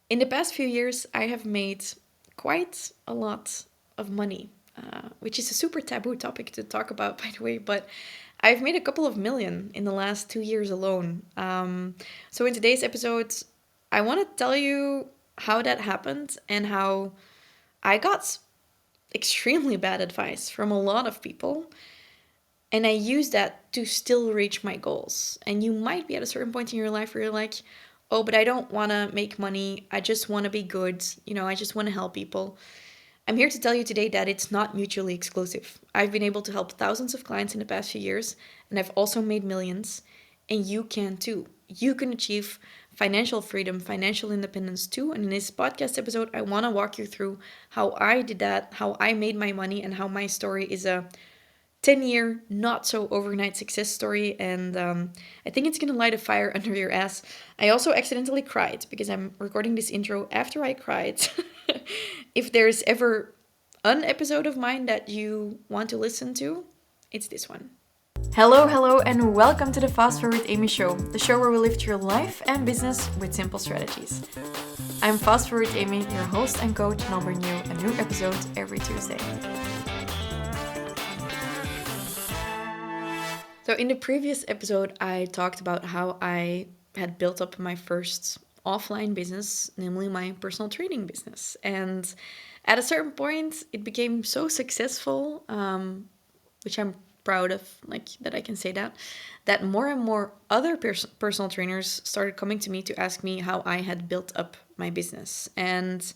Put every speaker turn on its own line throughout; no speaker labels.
In the past few years, I have made quite a lot of money, which is a super taboo topic to talk about, by the way, but I've made a couple of million in the last 2 years alone. So, in today's episode, I want to tell you how that happened and how I got extremely bad advice from a lot of people. And I use that to still reach my goals. And you might be at a certain point in your life where you're like, oh, but I don't want to make money. I just want to be good. I just want to help people. I'm here to tell you today that it's not mutually exclusive. I've been able to help thousands of clients in the past few years, and I've also made millions. And you can too. You can achieve financial freedom, financial independence too. And in this podcast episode, I want to walk you through how I did that, how I made my money, and how my story is a 10-year, not so overnight success story. And I think it's going to light a fire under your ass. I also accidentally cried because I'm recording this intro after I cried. If there's ever an episode of mine that you want to listen to, it's this one. Hello, and welcome to the Fast Forward Amy Show, the show where we lift your life and business with simple strategies. I'm Fast Forward Amy, your host and coach, and I'll bring you a new episode every Tuesday. So in the previous episode, I talked about how I had built up my first offline business, namely my personal training business. And at a certain point, it became so successful, which I'm proud of, like that I can say that more and more other personal trainers started coming to me to ask me how I had built up my business. And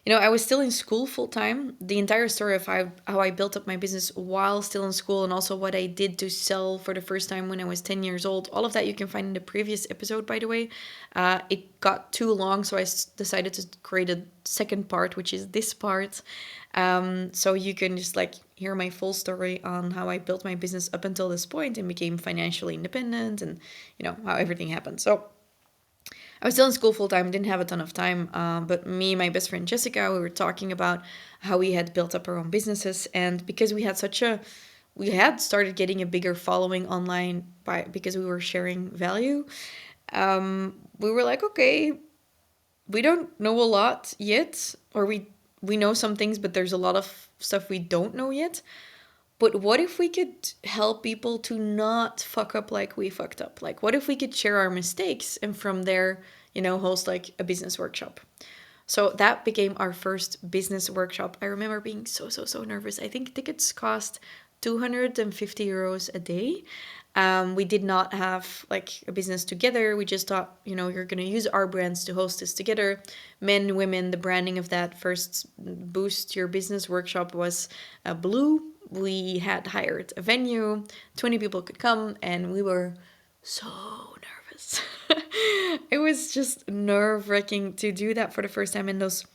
I was still in school full time. The entire story of how I built up my business while still in school, and also what I did to sell for the first time when I was 10 years old, all of that you can find in the previous episode, by the way. It got too long, so I decided to create a second part, which is this part. So you can just hear my full story on how I built my business up until this point and became financially independent, and how everything happened. So I was still in school full time, didn't have a ton of time, but me and my best friend Jessica, we were talking about how we had built up our own businesses, and because we had started getting a bigger following online because we were sharing value. We were like, okay, we don't know a lot yet, or we know some things, but there's a lot of stuff we don't know yet. But what if we could help people to not fuck up like we fucked up? Like, what if we could share our mistakes and from there, host like a business workshop? So that became our first business workshop. I remember being so nervous. I think tickets cost 250 euros a day. We did not have a business together. We just thought, you're going to use our brands to host this together. Men, women, the branding of that first Boost Your Business workshop was blue. We had hired a venue, 20 people could come, and we were so nervous. It was just nerve-wracking to do that for the first time, and those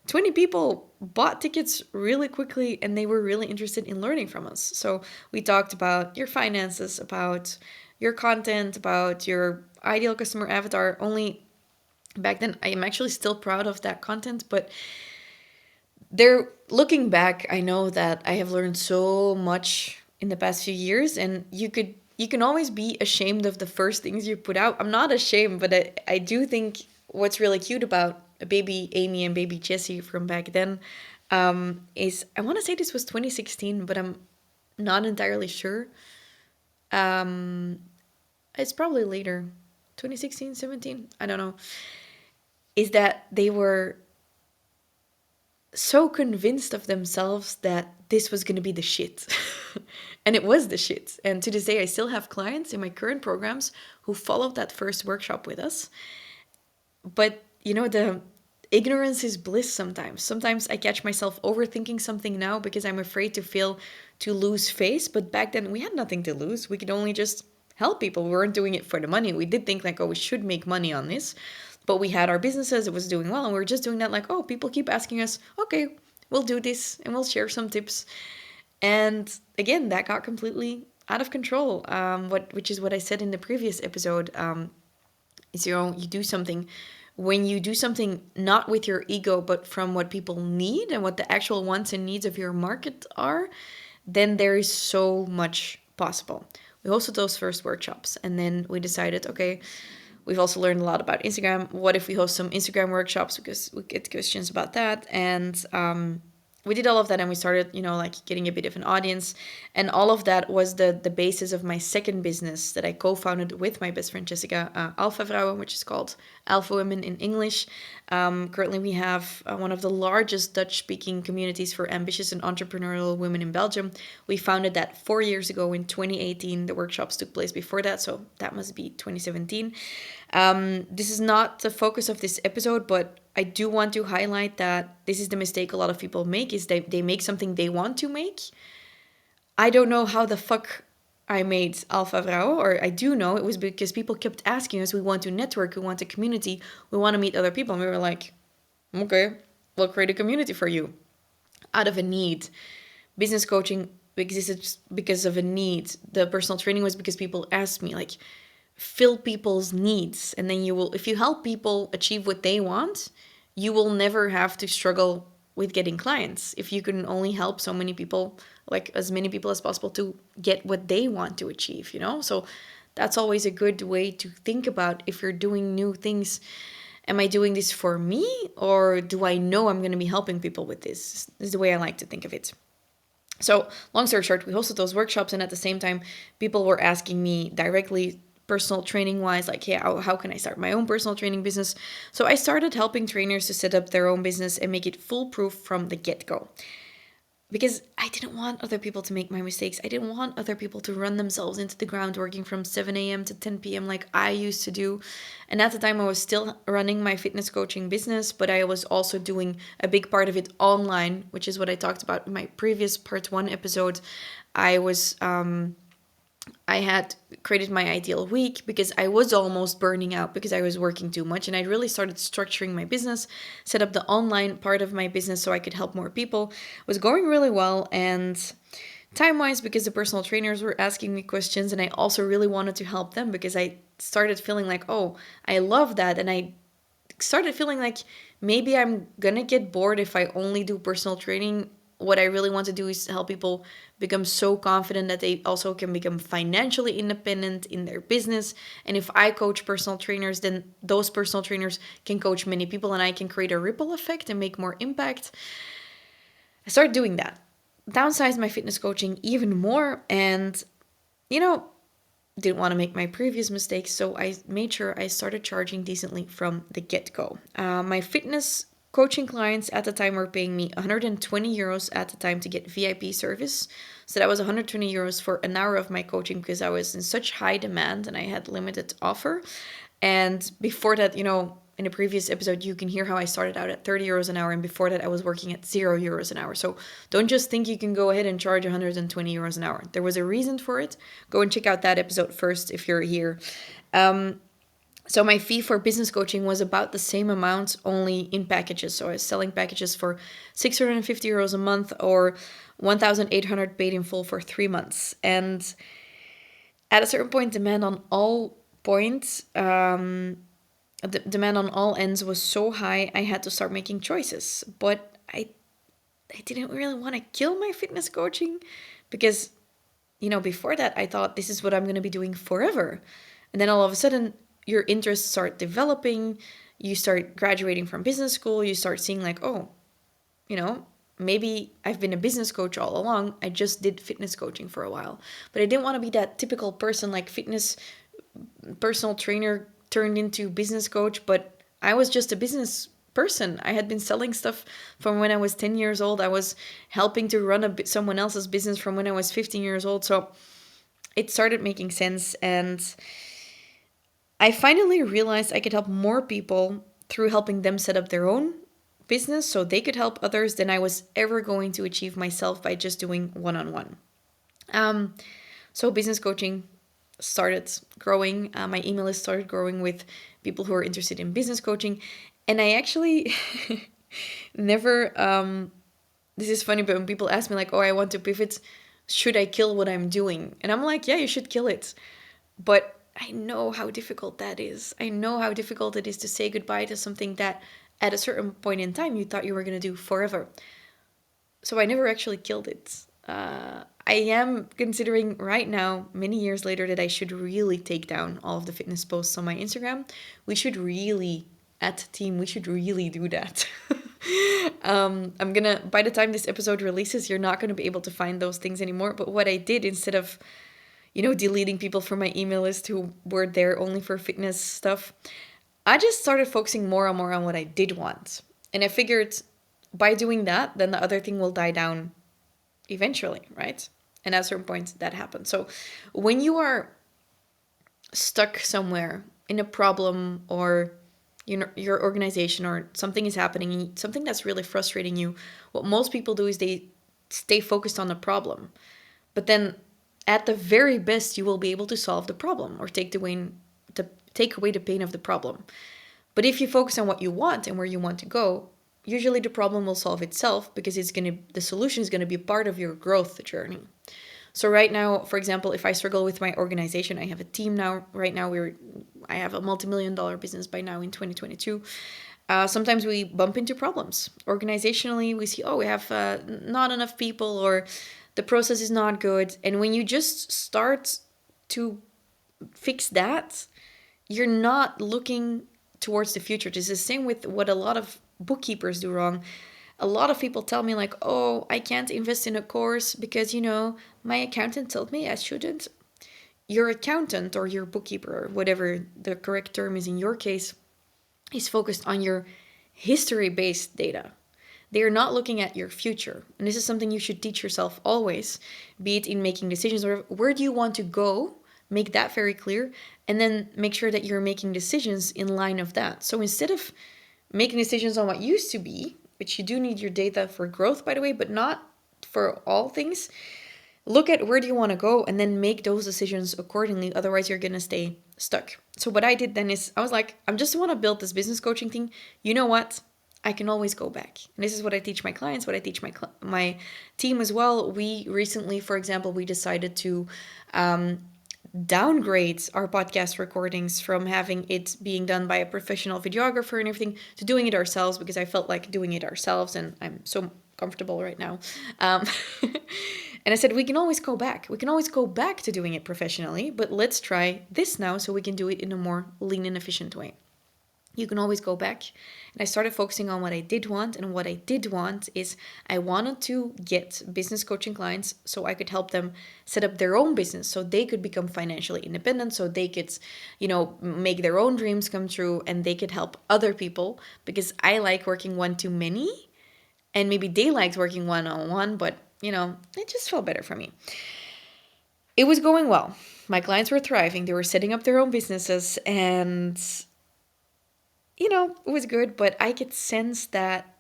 20 people bought tickets really quickly, and they were really interested in learning from us. So we talked about your finances, about your content, about your ideal customer avatar. Only back then, I am actually still proud of that content, but looking back, I know that I have learned so much in the past few years, and you can always be ashamed of the first things you put out. I'm not ashamed, but I do think what's really cute about baby Amy and baby Jessie from back then is, I want to say this was 2016, but I'm not entirely sure. It's probably later, 2016, 17, I don't know, is that they were so convinced of themselves that this was going to be the shit. And it was the shit. And to this day, I still have clients in my current programs who followed that first workshop with us. But, the ignorance is bliss sometimes. Sometimes I catch myself overthinking something now because I'm afraid to lose face. But back then, we had nothing to lose. We could only just help people. We weren't doing it for the money. We did think we should make money on this. But we had our businesses, it was doing well, and we were just doing that people keep asking us, okay, we'll do this, and we'll share some tips. And again, that got completely out of control, which is what I said in the previous episode, is you do something, when you do something not with your ego, but from what people need and what the actual wants and needs of your market are, then there is so much possible. We hosted those first workshops, and then we decided, okay, We've also learned a lot about Instagram. What if we host some Instagram workshops, because we get questions about that. And we did all of that, and we started, like getting a bit of an audience. And all of that was the basis of my second business that I co-founded with my best friend Jessica, Alpha Vrouwen, which is called Alpha Women in English. Currently, we have one of the largest Dutch-speaking communities for ambitious and entrepreneurial women in Belgium. We founded that 4 years ago in 2018. The workshops took place before that, so that must be 2017. This is not the focus of this episode, but I do want to highlight that this is the mistake a lot of people make, is they make something they want to make. I don't know how the fuck I made Alpha Vrouw, or I do know it was because people kept asking us, we want to network, we want a community, we want to meet other people. And we were like, okay, we'll create a community for you out of a need. Business coaching existed because of a need. The personal training was because people asked me, like, fill people's needs. And then if you help people achieve what they want, you will never have to struggle with getting clients. If you can only help so many people, like as many people as possible, to get what they want to achieve, So that's always a good way to think about if you're doing new things. Am I doing this for me, or do I know I'm going to be helping people with this? This is the way I like to think of it. So long story short, we hosted those workshops, and at the same time, people were asking me directly, personal training wise, like, yeah, how can I start my own personal training business? So I started helping trainers to set up their own business and make it foolproof from the get-go. Because I didn't want other people to make my mistakes. I didn't want other people to run themselves into the ground working from 7 a.m. to 10 p.m. like I used to do. And at the time, I was still running my fitness coaching business, but I was also doing a big part of it online, which is what I talked about in my previous part 1 episode. I had created my ideal week because I was almost burning out because I was working too much, and I really started structuring my business, set up the online part of my business so I could help more people. It was going really well, and time-wise, because the personal trainers were asking me questions, and I also really wanted to help them because I started feeling like, oh, I love that, and I started feeling like maybe I'm gonna get bored if I only do personal training. What I really want to do is help people become so confident that they also can become financially independent in their business. And if I coach personal trainers, then those personal trainers can coach many people, and I can create a ripple effect and make more impact. I started doing that. Downsized my fitness coaching even more, and, didn't want to make my previous mistakes, so I made sure I started charging decently from the get-go. My fitness coaching clients at the time were paying me 120 euros at the time to get VIP service. So that was 120 euros for an hour of my coaching because I was in such high demand and I had limited offer. And before that, in a previous episode, you can hear how I started out at 30 euros an hour. And before that, I was working at 0 euros an hour. So don't just think you can go ahead and charge 120 euros an hour. There was a reason for it. Go and check out that episode first if you're here. So my fee for business coaching was about the same amount, only in packages. So I was selling packages for 650 euros a month or 1,800 paid in full for 3 months. And at a certain point, demand on all ends was so high, I had to start making choices. But I didn't really want to kill my fitness coaching because, before that, I thought this is what I'm going to be doing forever. And then all of a sudden, your interests start developing, you start graduating from business school, you start seeing like, oh, maybe I've been a business coach all along, I just did fitness coaching for a while. But I didn't want to be that typical person, like fitness personal trainer turned into business coach, but I was just a business person. I had been selling stuff from when I was 10 years old. I was helping to run someone else's business from when I was 15 years old. So it started making sense, and I finally realized I could help more people through helping them set up their own business so they could help others than I was ever going to achieve myself by just doing one-on-one. So business coaching started growing. My email list started growing with people who are interested in business coaching. And I actually never, this is funny, but when people ask me like, oh, I want to pivot, should I kill what I'm doing? And I'm like, yeah, you should kill it. But I know how difficult that is. I know how difficult it is to say goodbye to something that at a certain point in time you thought you were going to do forever. So I never actually killed it. I am considering right now, many years later, that I should really take down all of the fitness posts on my Instagram. We should really, at team, we should really do that. I'm gonna, by the time this episode releases, you're not gonna be able to find those things anymore. But what I did, instead of, deleting people from my email list who were there only for fitness stuff, I just started focusing more and more on what I did want. And I figured by doing that, then the other thing will die down eventually, right? And at a certain point, that happens. So when you are stuck somewhere in a problem, or your organization, or something is happening, something that's really frustrating you, what most people do is they stay focused on the problem. But then at the very best, you will be able to solve the problem or take away the pain of the problem. But if you focus on what you want and where you want to go, usually the problem will solve itself, because the solution is gonna be part of your growth journey. So right now, for example, if I struggle with my organization, I have a team now. Right now, I have a multimillion-dollar business by now in 2022. Sometimes we bump into problems. Organizationally, we see, we have not enough people, or the process is not good. And when you just start to fix that, you're not looking towards the future. This is the same with what a lot of bookkeepers do wrong. A lot of people tell me like, I can't invest in a course because, my accountant told me I shouldn't. Your accountant or your bookkeeper, or whatever the correct term is in your case, is focused on your history-based data. They are not looking at your future. And this is something you should teach yourself always, be it in making decisions, or where do you want to go? Make that very clear, and then make sure that you're making decisions in line of that. So instead of making decisions on what used to be, which you do need your data for growth, by the way, but not for all things, look at where do you want to go and then make those decisions accordingly. Otherwise, you're going to stay stuck. So what I did then is I was like, I just want to build this business coaching thing. You know what? I can always go back. And this is what I teach my clients, what I teach my team as well. We recently, for example, we decided to downgrade our podcast recordings from having it being done by a professional videographer and everything to doing it ourselves, because I felt like doing it ourselves, and I'm so comfortable right now. And I said, we can always go back. We can always go back to doing it professionally, but let's try this now so we can do it in a more lean and efficient way. You can always go back. And I started focusing on what I did want. And what I did want is I wanted to get business coaching clients so I could help them set up their own business, so they could become financially independent, so they could, make their own dreams come true, and they could help other people, because I like working one-to-many, and maybe they liked working one-on-one, but, it just felt better for me. It was going well. My clients were thriving. They were setting up their own businesses, and it was good, but I could sense that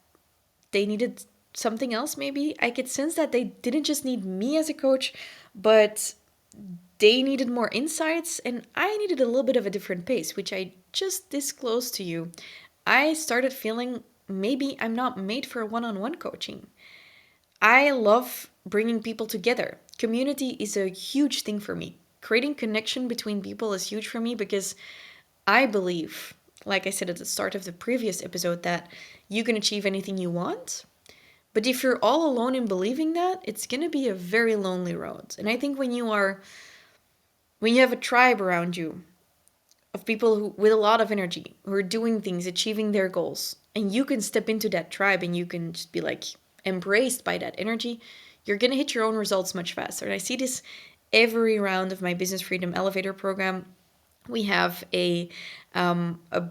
they needed something else, maybe. I could sense that they didn't just need me as a coach, but they needed more insights, and I needed a little bit of a different pace, which I just disclosed to you. I started feeling maybe I'm not made for one-on-one coaching. I love bringing people together. Community is a huge thing for me. Creating connection between people is huge for me, because I believe, like I said at the start of the previous episode, that you can achieve anything you want. But if you're all alone in believing that, it's going to be a very lonely road. And I think when you have a tribe around you of people with a lot of energy, who are doing things, achieving their goals, and you can step into that tribe and you can just be like embraced by that energy, you're going to hit your own results much faster. And I see this every round of my Business Freedom Elevator program. We have a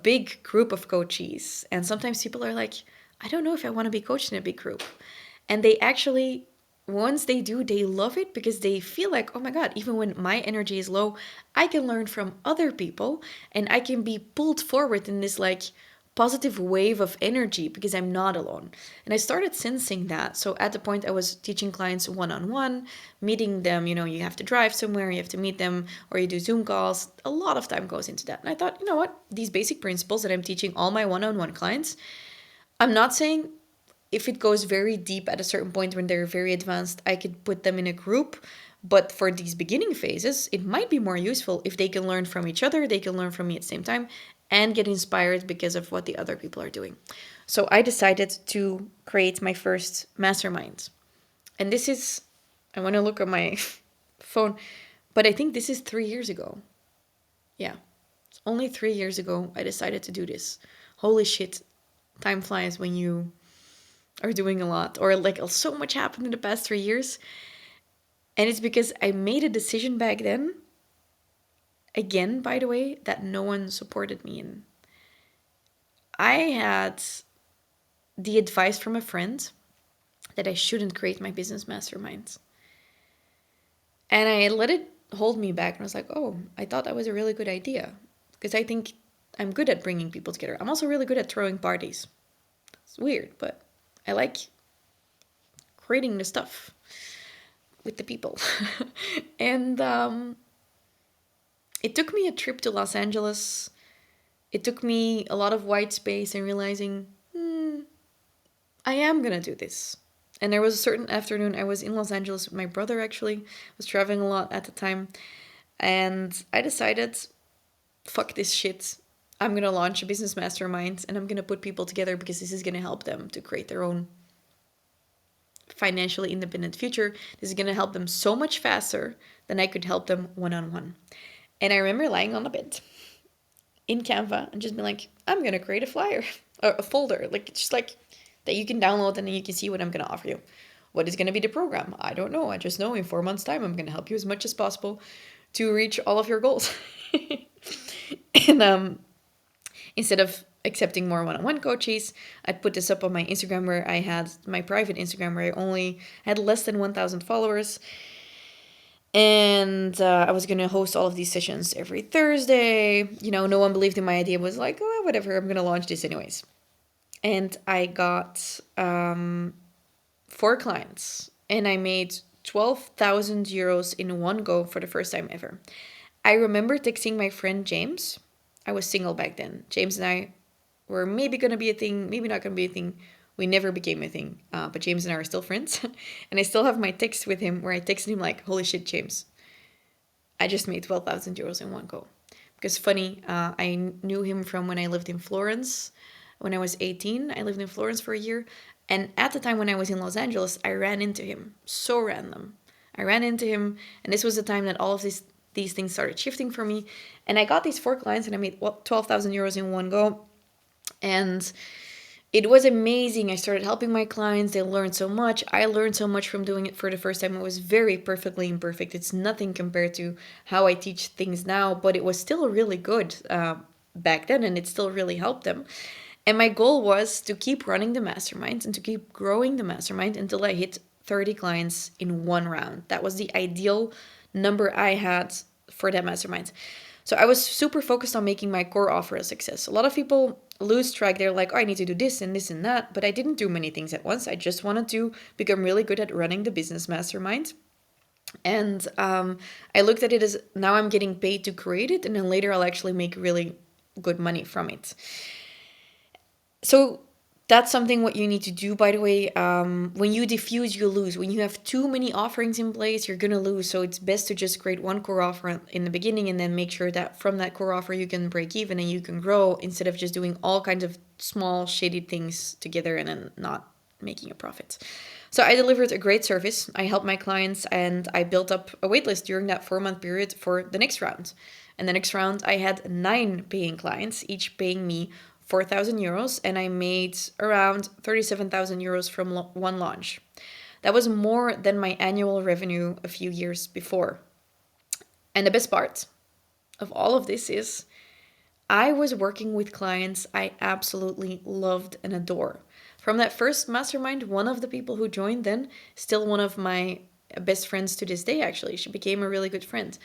big group of coachees, and sometimes people are like, I don't know if I want to be coached in a big group. And they actually, once they do, they love it, because they feel like, oh my God, even when my energy is low, I can learn from other people, and I can be pulled forward in this like positive wave of energy, because I'm not alone. And I started sensing that. So at the point I was teaching clients one-on-one, meeting them, you have to drive somewhere, you have to meet them, or you do Zoom calls. A lot of time goes into that. And I thought, you know what? These basic principles that I'm teaching all my one-on-one clients, I'm not saying if it goes very deep at a certain point when they're very advanced, I could put them in a group. But for these beginning phases, it might be more useful if they can learn from each other, they can learn from me at the same time, and get inspired because of what the other people are doing. So I decided to create my first mastermind. And this is I want to look at my phone, but I think this is 3 years ago. Yeah, it's only 3 years ago I decided to do this. Holy shit, time flies when you are doing a lot, or like so much happened in the past 3 years. And it's because I made a decision back then, again, by the way, that no one supported me in. I had the advice from a friend that I shouldn't create my business mastermind. And I let it hold me back. And I was like, oh, I thought that was a really good idea. Because I think I'm good at bringing people together. I'm also really good at throwing parties. It's weird, but I like creating the stuff with the people. And it took me a trip to Los Angeles. It took me a lot of white space and realizing, I am going to do this. And there was a certain afternoon I was in Los Angeles with my brother, actually. I was traveling a lot at the time. And I decided, fuck this shit. I'm going to launch a business mastermind and I'm going to put people together because this is going to help them to create their own financially independent future. This is going to help them so much faster than I could help them one-on-one. And I remember lying on the bed in Canva and just being like, I'm going to create a flyer or a folder. Like, it's just like that you can download and then you can see what I'm going to offer you. What is going to be the program? I don't know. I just know in 4 months' time, I'm going to help you as much as possible to reach all of your goals. And instead of accepting more one-on-one coaches, I'd put this up on my Instagram, where I had my private Instagram where I only had less than 1,000 followers. And I was going to host all of these sessions every Thursday. You know, no one believed in my idea. Was like, oh, whatever, I'm going to launch this anyways. And I got 4 clients. And I made 12,000 euros in one go for the first time ever. I remember texting my friend James. I was single back then. James and I were maybe going to be a thing, maybe not going to be a thing. We never became a thing, but James and I are still friends. And I still have my text with him where I texted him like, holy shit, James, I just made 12,000 euros in one go. Because funny, I knew him from when I lived in Florence. When I was 18, I lived in Florence for a year. And at the time when I was in Los Angeles, I ran into him. So random. I ran into him, and this was the time that all of these things started shifting for me. And I got these 4 clients and I made 12,000 euros in one go. And it was amazing. I started helping my clients. They learned so much. I learned so much from doing it for the first time. It was very perfectly imperfect. It's nothing compared to how I teach things now, but it was still really good back then, and it still really helped them. And my goal was to keep running the mastermind and to keep growing the mastermind until I hit 30 clients in one round. That was the ideal number I had for that mastermind. So I was super focused on making my core offer a success. A lot of people lose track. They're like, oh, I need to do this and this and that. But I didn't do many things at once. I just wanted to become really good at running the business mastermind. And I looked at it as, now I'm getting paid to create it, and then later I'll actually make really good money from it. So that's something what you need to do, by the way. When you diffuse, you lose. When you have too many offerings in place, you're going to lose. So it's best to just create one core offer in the beginning and then make sure that from that core offer you can break even and you can grow, instead of just doing all kinds of small shady things together and then not making a profit. So I delivered a great service. I helped my clients and I built up a waitlist during that 4-month period for the next round. And the next round I had 9 paying clients, each paying me 4,000 euros, and I made around 37,000 euros from one launch. That was more than my annual revenue a few years before. And the best part of all of this is I was working with clients I absolutely loved and adore. From that first mastermind, one of the people who joined then, still one of my best friends to this day, actually. She became a really good friend.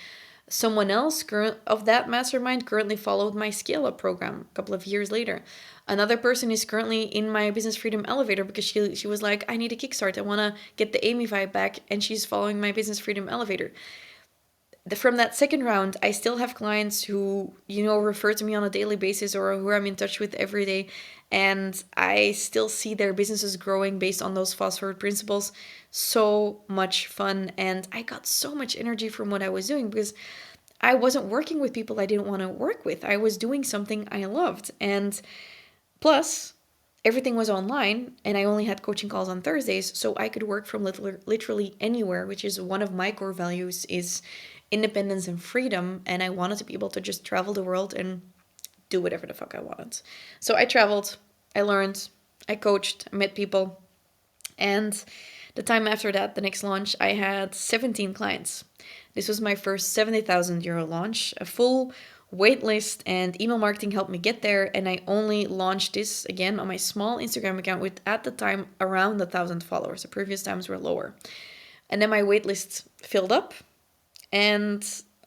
Someone else of that mastermind currently followed my Scale Up program a couple of years later. Another person is currently in my Business Freedom Elevator because she was like, I need a kickstart. I want to get the Amy vibe back. And she's following my Business Freedom Elevator. From that second round, I still have clients who, refer to me on a daily basis or who I'm in touch with every day. And I still see their businesses growing based on those fast forward principles. So much fun. And I got so much energy from what I was doing because I wasn't working with people I didn't want to work with. I was doing something I loved. And plus, everything was online and I only had coaching calls on Thursdays, so I could work from literally anywhere, which is one of my core values is independence and freedom, and I wanted to be able to just travel the world and do whatever the fuck I wanted. So I traveled, I learned, I coached, I met people, and the time after that, the next launch, I had 17 clients. This was my first 70,000 euro launch, a full wait list, and email marketing helped me get there. And I only launched this again on my small Instagram account with, at the time, around 1,000 followers. The previous times were lower. And then my wait list filled up, and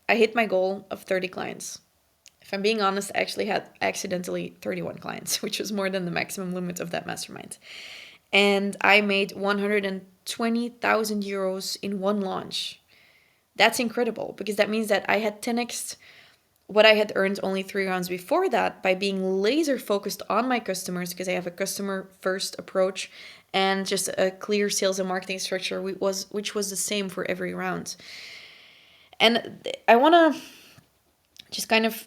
I hit my goal of 30 clients. If I'm being honest, I actually had accidentally 31 clients, which was more than the maximum limit of that mastermind. And I made 120,000 euros in one launch. That's incredible because that means that I had 10x what I had earned only 3 rounds before that by being laser focused on my customers, because I have a customer first approach and just a clear sales and marketing structure, which was the same for every round. And I want to just kind of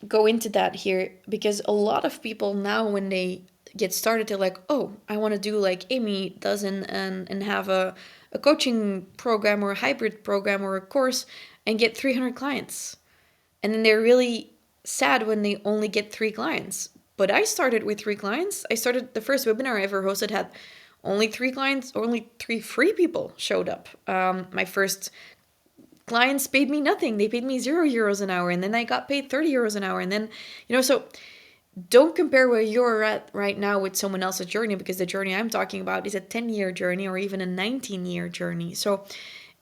go into that here because a lot of people now, when they get started, they're like, oh, I want to do like Amy does and have a coaching program or a hybrid program or a course and get 300 clients. And then they're really sad when they only get 3 clients. But I started with 3 clients. I started the first webinar I ever hosted had only 3 clients, only 3 free people showed up. My first clients paid me nothing. They paid me €0 an hour, and then I got paid €30 an hour. And then, so don't compare where you're at right now with someone else's journey, because the journey I'm talking about is a 10-year journey or even a 19-year journey. So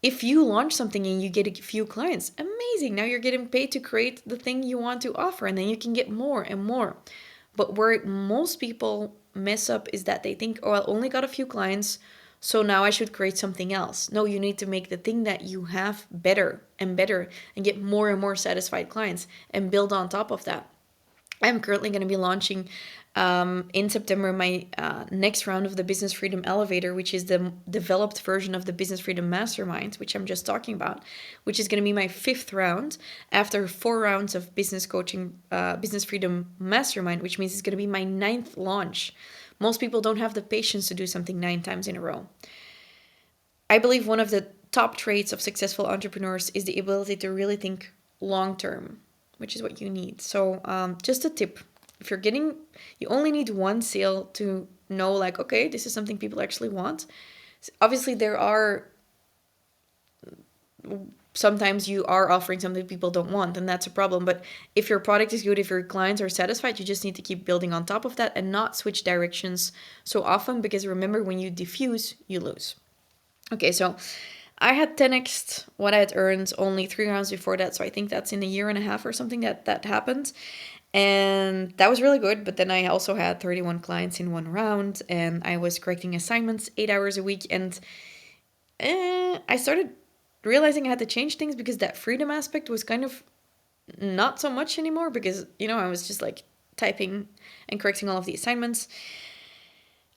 if you launch something and you get a few clients, amazing. Now you're getting paid to create the thing you want to offer, and then you can get more and more. But where most people mess up is that they think, oh, I only got a few clients, so now I should create something else. No, you need to make the thing that you have better and better and get more and more satisfied clients and build on top of that. I'm currently going to be launching in September my next round of the Business Freedom Elevator, which is the developed version of the Business Freedom Mastermind, which I'm just talking about, which is going to be my 5th round after 4 rounds of business coaching, Business Freedom Mastermind, which means it's going to be my 9th launch. Most people don't have the patience to do something 9 times in a row. I believe one of the top traits of successful entrepreneurs is the ability to really think long term, which is what you need. So just a tip. If you only need one sale to know like, okay, this is something people actually want. Obviously, sometimes you are offering something people don't want, and that's a problem. But if your product is good, if your clients are satisfied, you just need to keep building on top of that and not switch directions so often, because remember, when you diffuse, you lose. Okay, so I had 10x what I had earned only 3 rounds before that. So I think that's in a year and a half or something that happened. And that was really good. But then I also had 31 clients in one round, and I was correcting assignments 8 hours a week. And I started realizing I had to change things because that freedom aspect was kind of not so much anymore, because, I was just like typing and correcting all of the assignments.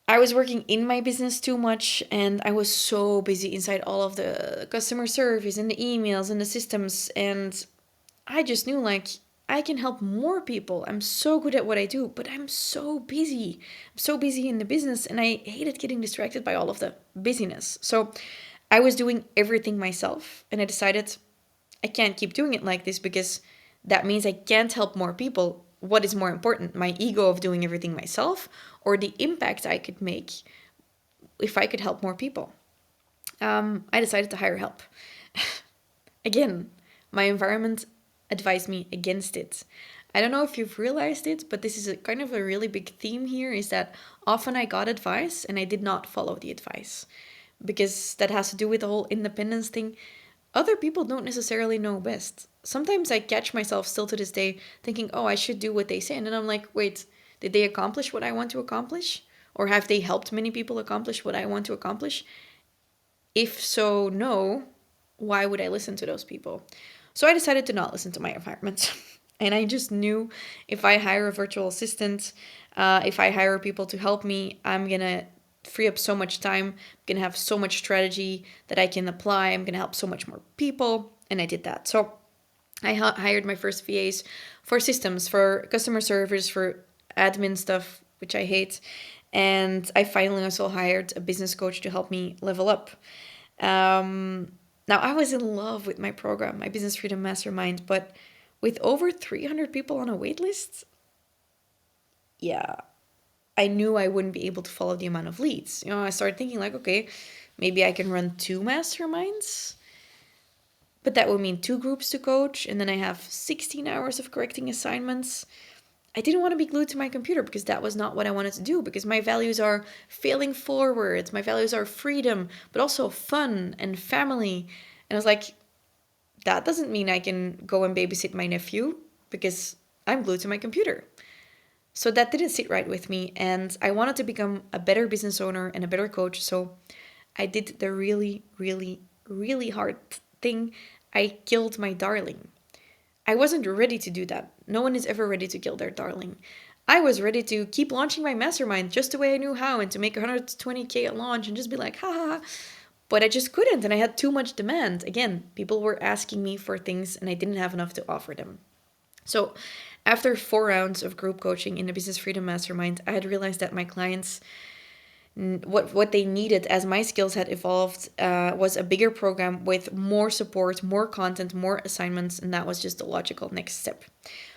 I was working in my business too much, and I was so busy inside all of the customer service and the emails and the systems, and I just knew like I can help more people. I'm so good at what I do, but I'm so busy. I'm so busy in the business, and I hated getting distracted by all of the busyness. So I was doing everything myself, and I decided I can't keep doing it like this, because that means I can't help more people. What is more important, my ego of doing everything myself, or the impact I could make if I could help more people? I decided to hire help. Again, my environment advised me against it. I don't know if you've realized it, but this is kind of a really big theme here, is that often I got advice and I did not follow the advice, because that has to do with the whole independence thing. Other people don't necessarily know best. Sometimes I catch myself still to this day thinking, oh, I should do what they say. And then I'm like, wait, did they accomplish what I want to accomplish? Or have they helped many people accomplish what I want to accomplish? If so, no, why would I listen to those people? So I decided to not listen to my environment. And I just knew if I hire a virtual assistant, if I hire people to help me, I'm going to free up so much time. I'm going to have so much strategy that I can apply. I'm going to help so much more people. And I did that. So I hired my first VAs for systems, for customer service, for admin stuff, which I hate. And I finally also hired a business coach to help me level up. Now, I was in love with my program, my Business Freedom Mastermind, but with over 300 people on a wait list, yeah, I knew I wouldn't be able to follow the amount of leads. I started thinking like, okay, maybe I can run two masterminds, but that would mean two groups to coach, and then I have 16 hours of correcting assignments. I didn't want to be glued to my computer because that was not what I wanted to do, because my values are failing forward. My values are freedom, but also fun and family. And I was like, that doesn't mean I can go and babysit my nephew because I'm glued to my computer. So that didn't sit right with me. And I wanted to become a better business owner and a better coach. So I did the really, really, really hard thing. I killed my darling. I wasn't ready to do that. No one is ever ready to kill their darling. I was ready to keep launching my mastermind just the way I knew how, and to make 120K at launch and just be like, ha ha ha. But I just couldn't, and I had too much demand. Again, people were asking me for things, and I didn't have enough to offer them. So, after 4 rounds of group coaching in the Business Freedom Mastermind, I had realized that my clients, what they needed as my skills had evolved, was a bigger program with more support, more content, more assignments, and that was just the logical next step.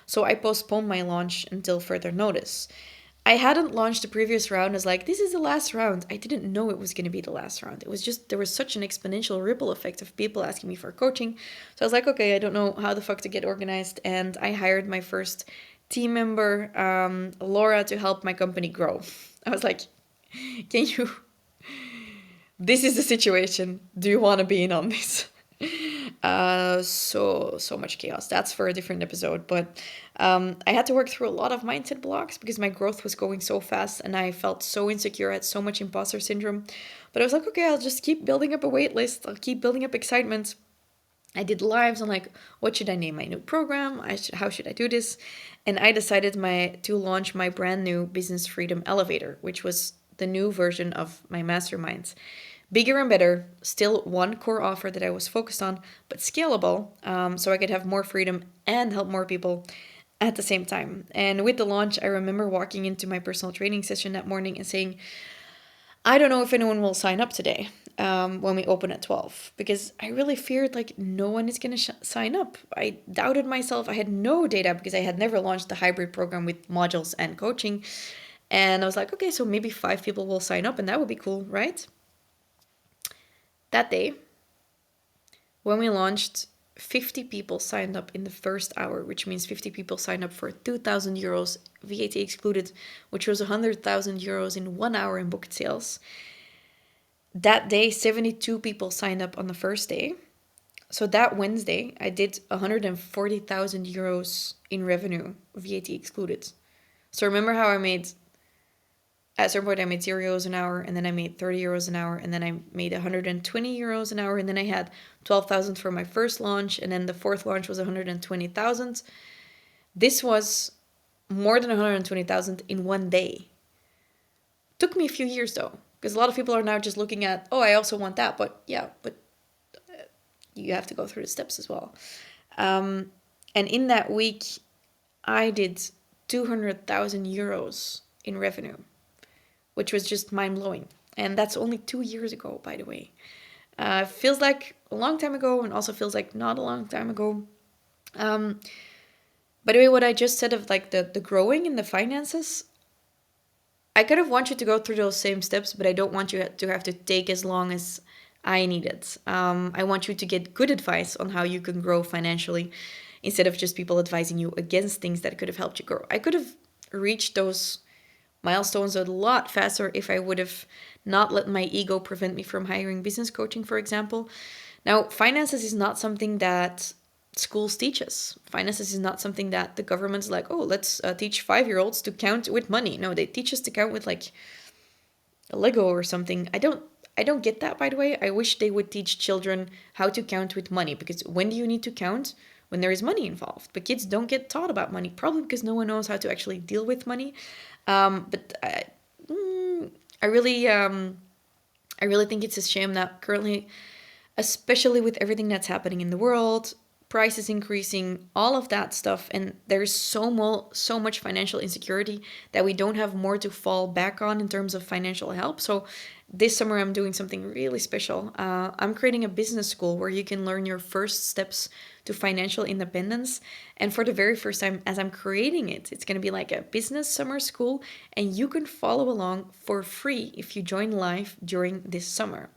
So I postponed my launch until further notice. I hadn't launched the previous round as like, this is the last round. I didn't know it was going to be the last round. It was just, there was such an exponential ripple effect of people asking me for coaching. So I was like, okay, I don't know how the fuck to get organized. And I hired my first team member, Laura, to help my company grow. I was like, can you, this is the situation. Do you want to be in on this? So much chaos. That's for a different episode. But I had to work through a lot of mindset blocks because my growth was going so fast and I felt so insecure. I had so much imposter syndrome. But I was like, okay, I'll just keep building up a wait list. I'll keep building up excitement. I did lives on like, what should I name my new program? How should I do this? And I decided to launch my brand new Business Freedom Elevator, which was the new version of my masterminds. Bigger and better, still one core offer that I was focused on, but scalable, so I could have more freedom and help more people at the same time. And with the launch, I remember walking into my personal training session that morning and saying, I don't know if anyone will sign up today when we open at 12, because I really feared like no one is going to sign up. I doubted myself. I had no data because I had never launched a hybrid program with modules and coaching. And I was like, okay, so maybe 5 people will sign up and that would be cool, right? That day, when we launched, 50 people signed up in the first hour, which means 50 people signed up for 2,000 euros, VAT excluded, which was 100,000 euros in 1 hour in booked sales. That day, 72 people signed up on the first day. So that Wednesday, I did 140,000 euros in revenue, VAT excluded. So remember how I made, at a certain point I made 0 euros an hour, and then I made 30 euros an hour, and then I made 120 euros an hour, and then I had 12,000 for my first launch, and then the fourth launch was 120,000. This was more than 120,000 in one day. Took me a few years though, because a lot of people are now just looking at, oh, I also want that, but yeah, but you have to go through the steps as well. And in that week, I did 200,000 euros in revenue, which was just mind-blowing. And that's only 2 years ago, by the way. Feels like a long time ago, and also feels like not a long time ago. By the way, what I just said of like the growing in the finances, I kind of want you to go through those same steps, but I don't want you to have to take as long as I needed. I want you to get good advice on how you can grow financially instead of just people advising you against things that could have helped you grow. I could have reached those milestones a lot faster if I would have not let my ego prevent me from hiring business coaching, for example. Now, finances is not something that schools teach us. Finances is not something that the government's like, oh, let's teach 5-year-olds to count with money. No, they teach us to count with like a Lego or something. I don't get that, by the way. I wish they would teach children how to count with money, because when do you need to count? When there is money involved. But kids don't get taught about money, probably because no one knows how to actually deal with money. But I really think it's a shame that currently, especially with everything that's happening in the world, prices increasing, all of that stuff, and there's so much financial insecurity that we don't have more to fall back on in terms of financial help. So this summer I'm doing something really special. I'm creating a business school where you can learn your first steps to financial independence. And for the very first time, as I'm creating it, it's going to be like a business summer school, and you can follow along for free if you join live during this summer.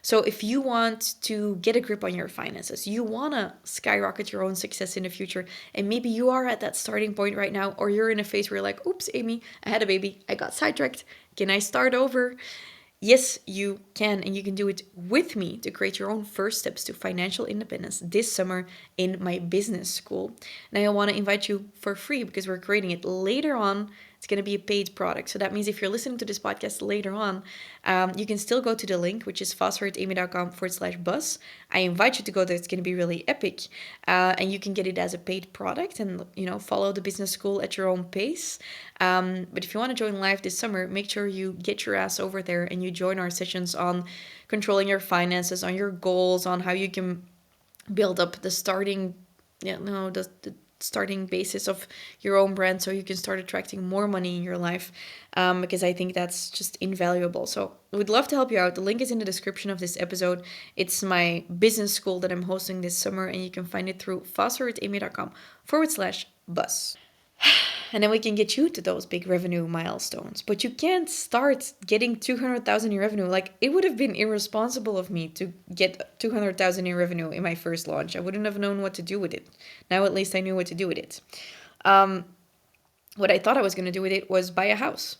So if you want to get a grip on your finances, you want to skyrocket your own success in the future, and maybe you are at that starting point right now, or you're in a phase where you're like, oops, Amy, I had a baby, I got sidetracked. Can I start over? Yes, you can, and you can do it with me to create your own first steps to financial independence this summer in my business school. And I want to invite you for free because we're creating it later on. It's going to be a paid product. So that means if you're listening to this podcast later on, you can still go to the link, which is fastforwardamy.com/bus. I invite you to go there. It's going to be really epic. And you can get it as a paid product and, follow the business school at your own pace. But if you want to join live this summer, make sure you get your ass over there and you join our sessions on controlling your finances, on your goals, on how you can build up the starting, the starting basis of your own brand so you can start attracting more money in your life, because I think that's just invaluable. So I would love to help you out. The link is in the description of this episode. It's my business school that I'm hosting this summer, and you can find it through fastforwardamy.com/bus. And then we can get you to those big revenue milestones. But you can't start getting 200,000 in revenue. Like, it would have been irresponsible of me to get 200,000 in revenue in my first launch. I wouldn't have known what to do with it. Now at least I knew what to do with it. What I thought I was going to do with it was buy a house.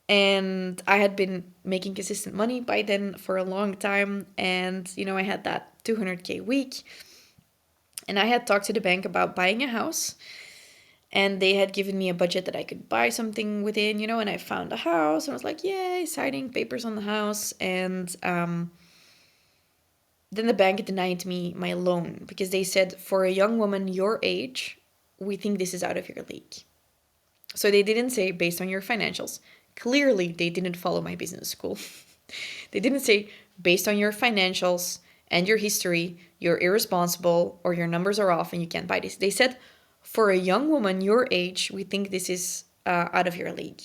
And I had been making consistent money by then for a long time. And, I had that 200K week. And I had talked to the bank about buying a house. And they had given me a budget that I could buy something within, and I found a house. And I was like, yay, signing papers on the house. And then the bank denied me my loan because they said, for a young woman your age, we think this is out of your league. So they didn't say based on your financials. Clearly, they didn't follow my business school. They didn't say based on your financials and your history, you're irresponsible or your numbers are off and you can't buy this. They said, for a young woman your age, we think this is out of your league.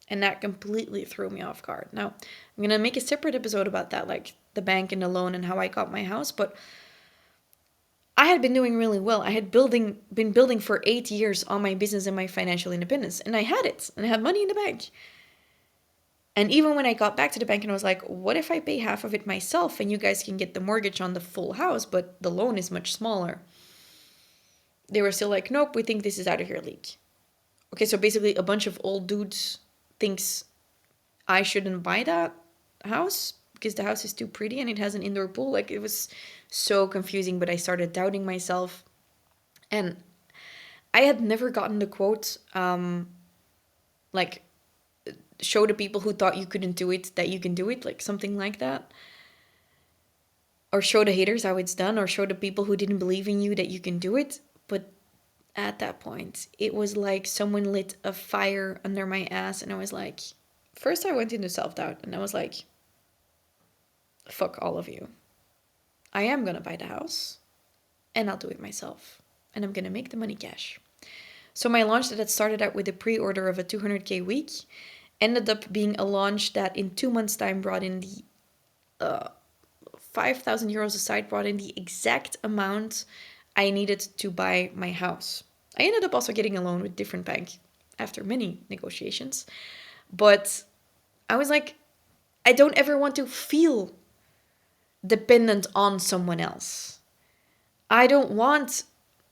And that completely threw me off guard. Now, I'm going to make a separate episode about that, like the bank and the loan and how I got my house. But I had been doing really well. I had been building for 8 years on my business and my financial independence. And I had it. And I had money in the bank. And even when I got back to the bank and I was like, what if I pay half of it myself and you guys can get the mortgage on the full house, but the loan is much smaller? They were still like, nope, we think this is out of your league. Okay, so basically a bunch of old dudes thinks I shouldn't buy that house because the house is too pretty and it has an indoor pool. Like, it was so confusing, but I started doubting myself. And I had never gotten the quote, like, show the people who thought you couldn't do it that you can do it, like something like that. Or show the haters how it's done, or show the people who didn't believe in you that you can do it. But at that point, it was like someone lit a fire under my ass. And I was like, first I went into self-doubt and I was like, fuck all of you. I am going to buy the house and I'll do it myself. And I'm going to make the money cash. So my launch that had started out with a pre-order of a 200K week ended up being a launch that in 2 months' time brought in the 5,000 euros aside, brought in the exact amount I needed to buy my house. I ended up also getting a loan with a different bank after many negotiations. But I was like, I don't ever want to feel dependent on someone else. I don't want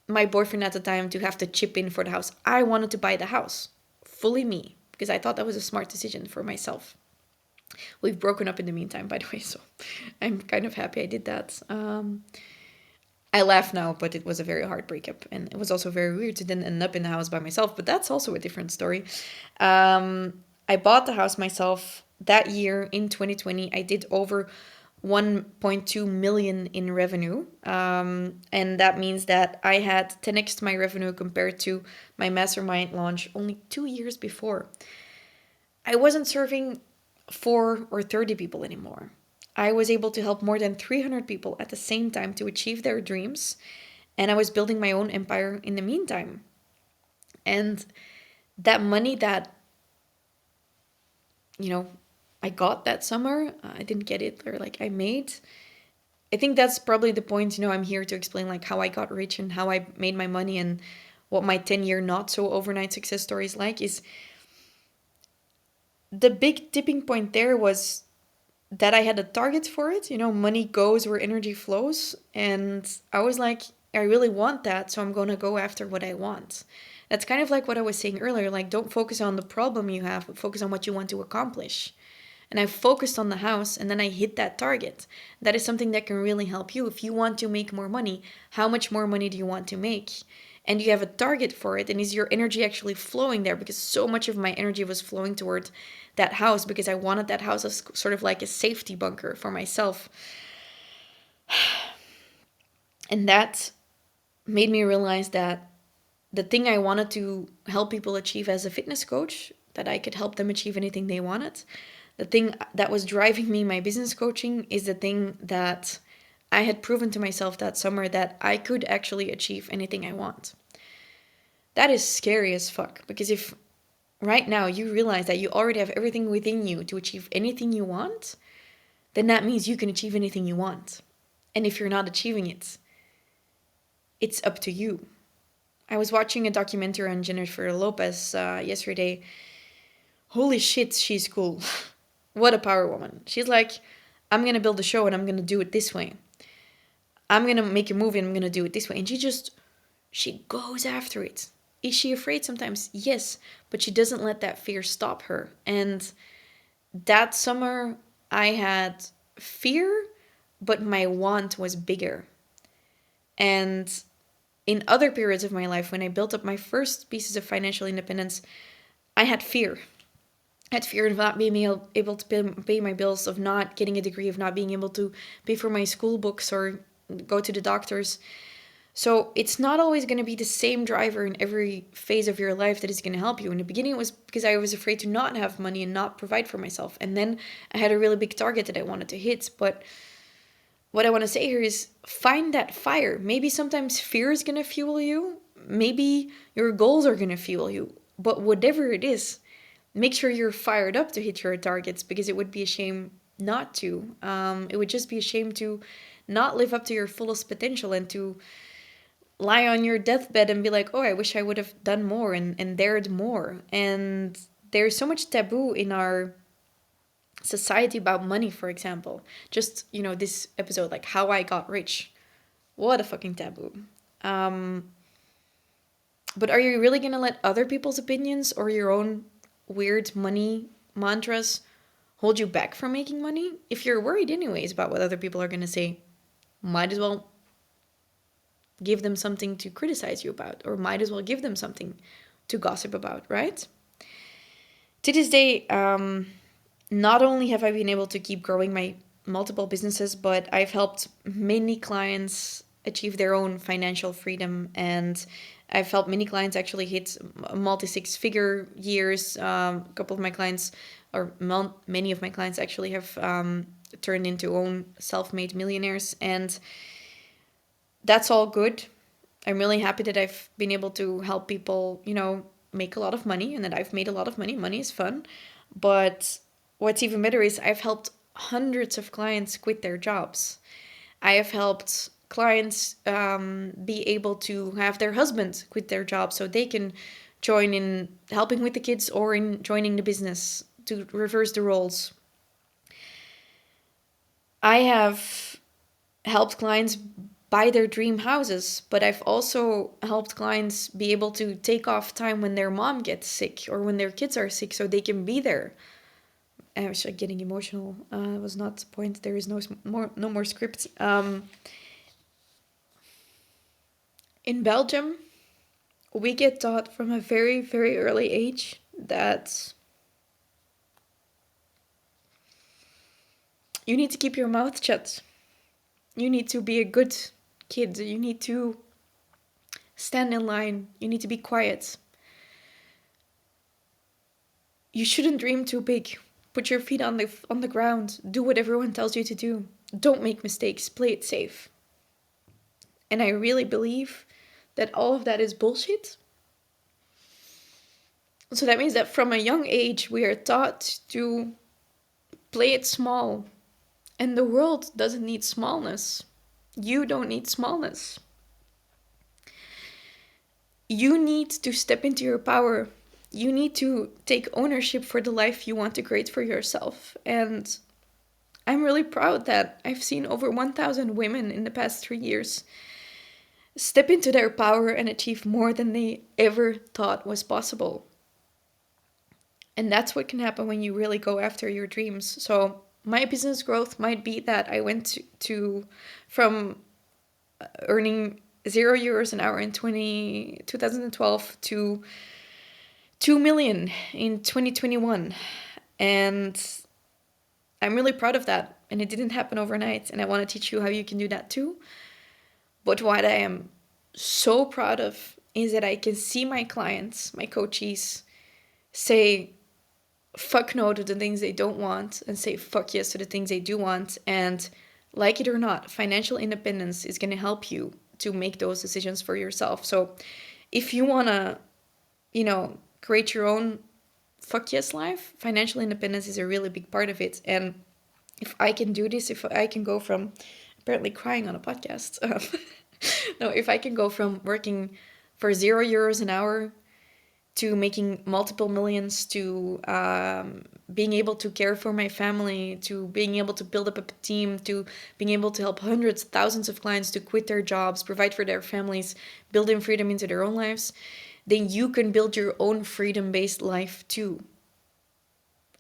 my boyfriend at the time to have to chip in for the house. I wanted to buy the house. Fully me. Because I thought that was a smart decision for myself. We've broken up in the meantime, by the way. So I'm kind of happy I did that. I laugh now, but it was a very hard breakup. And it was also very weird to then end up in the house by myself. But that's also a different story. I bought the house myself that year in 2020. I did over 1.2 million in revenue. And that means that I had 10x my revenue compared to my mastermind launch only 2 years before. I wasn't serving 4 or 30 people anymore. I was able to help more than 300 people at the same time to achieve their dreams. And I was building my own empire in the meantime. And that money that, you know, I got that summer, I didn't get it, or like I made. I think that's probably the point, I'm here to explain like how I got rich and how I made my money and what my 10-year not so overnight success story is like, is the big tipping point there was that I had a target for it. Money goes where energy flows. And I was like, I really want that. So I'm going to go after what I want. That's kind of like what I was saying earlier. Like, don't focus on the problem you have, but focus on what you want to accomplish. And I focused on the house and then I hit that target. That is something that can really help you. If you want to make more money, how much more money do you want to make? And you have a target for it. And is your energy actually flowing there? Because so much of my energy was flowing toward that house because I wanted that house as sort of like a safety bunker for myself. And that made me realize that the thing I wanted to help people achieve as a fitness coach, that I could help them achieve anything they wanted. The thing that was driving me my business coaching is the thing that I had proven to myself that summer, that I could actually achieve anything I want. That is scary as fuck, because if right now you realize that you already have everything within you to achieve anything you want, then that means you can achieve anything you want. And if you're not achieving it, it's up to you. I was watching a documentary on Jennifer Lopez yesterday. Holy shit, she's cool. What a power woman. She's like, I'm going to build a show and I'm going to do it this way. I'm going to make a movie and I'm going to do it this way. And she goes after it. Is she afraid sometimes? Yes, but she doesn't let that fear stop her. And that summer I had fear, but my want was bigger. And in other periods of my life, when I built up my first pieces of financial independence, I had fear. I had fear of not being able to pay my bills, of not getting a degree, of not being able to pay for my school books or go to the doctors. So it's not always going to be the same driver in every phase of your life that is going to help you. In the beginning, it was because I was afraid to not have money and not provide for myself. And then I had a really big target that I wanted to hit. But what I want to say here is find that fire. Maybe sometimes fear is going to fuel you. Maybe your goals are going to fuel you. But whatever it is, make sure you're fired up to hit your targets, because it would be a shame not to. It would just be a shame to not live up to your fullest potential and to lie on your deathbed and be like, oh, I wish I would have done more and dared more. And there's so much taboo in our society about money, for example. Just, this episode, like how I got rich. What a fucking taboo. But are you really going to let other people's opinions or your own weird money mantras hold you back from making money? If you're worried anyways about what other people are going to say, might as well give them something to criticize you about, or might as well give them something to gossip about, right? To this day, not only have I been able to keep growing my multiple businesses, but I've helped many clients achieve their own financial freedom, and I've helped many clients actually hit multi-six-figure years. A couple of my clients, or many of my clients actually have turned into own self-made millionaires, and that's all good. I'm really happy that I've been able to help people, make a lot of money, and that I've made a lot of money. Money is fun. But what's even better is I've helped hundreds of clients quit their jobs. I have helped clients be able to have their husbands quit their job so they can join in helping with the kids or in joining the business, to reverse the roles. I have helped clients buy their dream houses, but I've also helped clients be able to take off time when their mom gets sick or when their kids are sick so they can be there. I was getting emotional. It was not the point. There is no more script. In Belgium, we get taught from a very, very early age that you need to keep your mouth shut. You need to be a good kid. You need to stand in line. You need to be quiet. You shouldn't dream too big. Put your feet on the ground. Do what everyone tells you to do. Don't make mistakes. Play it safe. And I really believe that all of that is bullshit. So that means that from a young age, we are taught to play it small. And the world doesn't need smallness. You don't need smallness. You need to step into your power. You need to take ownership for the life you want to create for yourself. And I'm really proud that I've seen over 1,000 women in the past 3 years step into their power and achieve more than they ever thought was possible. And that's what can happen when you really go after your dreams. So my business growth might be that I went to from earning €0 an hour in 2012 to 2 million in 2021. And I'm really proud of that. And it didn't happen overnight. And I want to teach you how you can do that too. But what I am so proud of is that I can see my clients, my coaches, say fuck no to the things they don't want and say fuck yes to the things they do want. And like it or not, financial independence is going to help you to make those decisions for yourself. So if you want to, create your own fuck yes life, financial independence is a really big part of it. And if I can do this, if I can go from apparently crying on a podcast, no, if I can go from working for €0 an hour to making multiple millions, to being able to care for my family, to being able to build up a team, to being able to help hundreds, thousands of clients to quit their jobs, provide for their families, build in freedom into their own lives, then you can build your own freedom-based life too.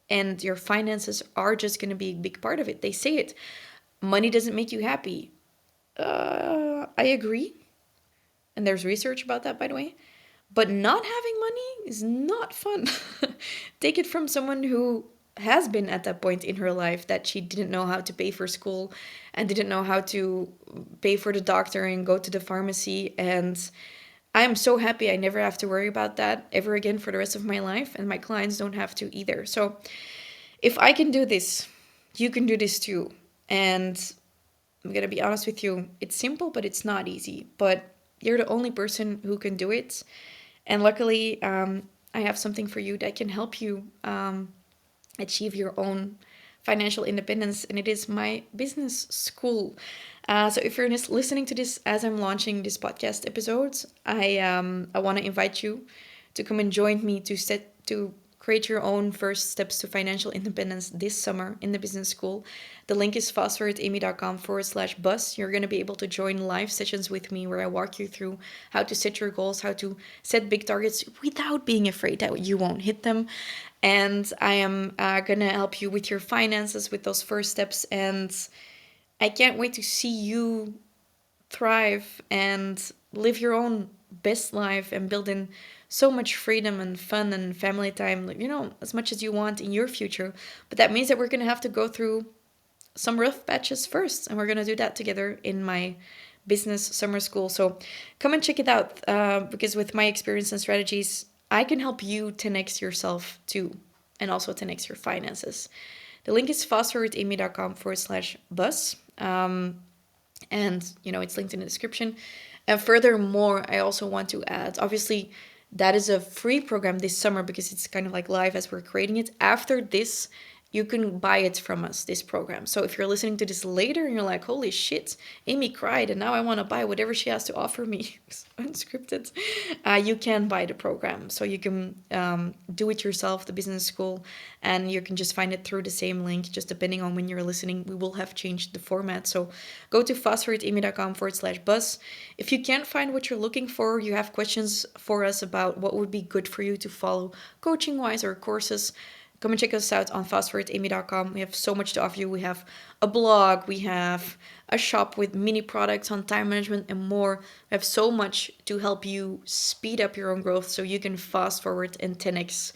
And your finances are just going to be a big part of it. They say it. Money doesn't make you happy. I agree. And there's research about that, by the way. But not having money is not fun. Take it from someone who has been at that point in her life that she didn't know how to pay for school and didn't know how to pay for the doctor and go to the pharmacy. And I'm so happy I never have to worry about that ever again for the rest of my life. And my clients don't have to either. So if I can do this, you can do this too. And I'm going to be honest with you, it's simple, but it's not easy. But you're the only person who can do it. And luckily, I have something for you that can help you achieve your own financial independence. And it is my business school. So if you're listening to this as I'm launching this podcast episodes, I want to invite you to come and join me to create your own first steps to financial independence this summer in the business school. The link is fastforwardamy.com/bus. You're going to be able to join live sessions with me where I walk you through how to set your goals, how to set big targets without being afraid that you won't hit them. And I am going to help you with your finances, with those first steps. And I can't wait to see you thrive and live your own best life and build in so much freedom and fun and family time, as much as you want in your future. But that means that we're going to have to go through some rough patches first, and we're going to do that together in my business summer school. So come and check it out, because with my experience and strategies, I can help you 10x yourself too, and also 10x your finances. The link is fastforwardamy.com/bus. And, it's linked in the description. And furthermore, I also want to add, obviously, that is a free program this summer because it's kind of like live as we're creating it. After this, you can buy it from us, this program. So if you're listening to this later and you're like, holy shit, Amy cried and now I want to buy whatever she has to offer me, unscripted, you can buy the program. So you can do it yourself, the business school, and you can just find it through the same link, just depending on when you're listening. We will have changed the format. So go to fastforwardamy.com/bus. If you can't find what you're looking for, you have questions for us about what would be good for you to follow coaching-wise or courses, come and check us out on fastforwardamy.com. We have so much to offer you. We have a blog, we have a shop with mini products on time management and more. We have so much to help you speed up your own growth so you can fast forward and 10x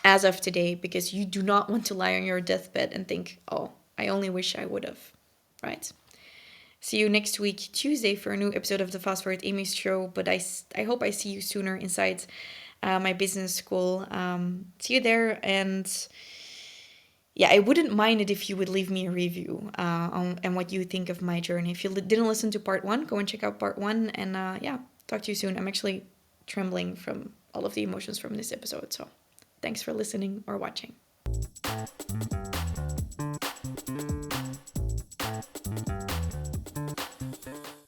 as of today, because you do not want to lie on your deathbed and think, oh, I only wish I would have, right? See you next week, Tuesday, for a new episode of the Fast Forward Amy's show. But I hope I see you sooner inside my business school. See you there. And yeah, I wouldn't mind it if you would leave me a review on and what you think of my journey. If you didn't listen to part one, go and check out part one. And yeah, talk to you soon. I'm actually trembling from all of the emotions from this episode. So thanks for listening or watching.